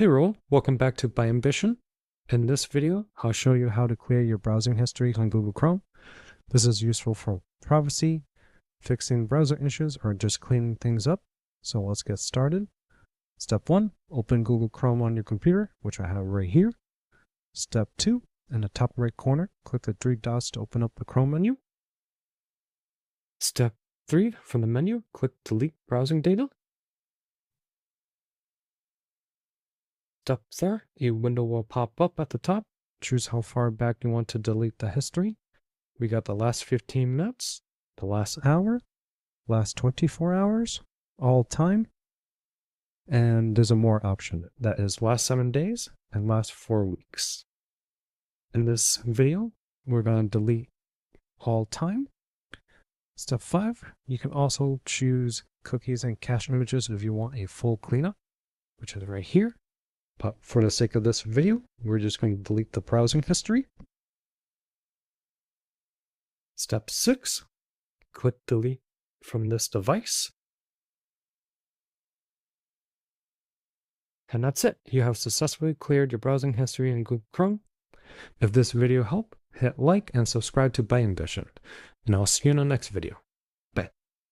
Hey Roll, welcome back to By Ambition. In this video, I'll show you how to clear your browsing history on Google Chrome. This is useful for privacy, fixing browser issues, or just cleaning things up. So let's get started. Step 1, open Google Chrome on your computer, which I have right here. Step 2, in the top right corner, click the three dots to open up the Chrome menu. Step 3, from the menu, click Delete Browsing Data. Step there, a window will pop up at the top. Choose how far back you want to delete the history. We got the last 15 minutes, the last hour, last 24 hours, all time, and there's a more option that is last 7 days and last 4 weeks. In this video, we're going to delete all time. Step 5, you can also choose cookies and cache images if you want a full cleanup, which is right here. But for the sake of this video, we're just going to delete the browsing history. Step 6, click delete from this device. And that's it. You have successfully cleared your browsing history in Google Chrome. If this video helped, hit like and subscribe to By Ambition. And I'll see you in the next video.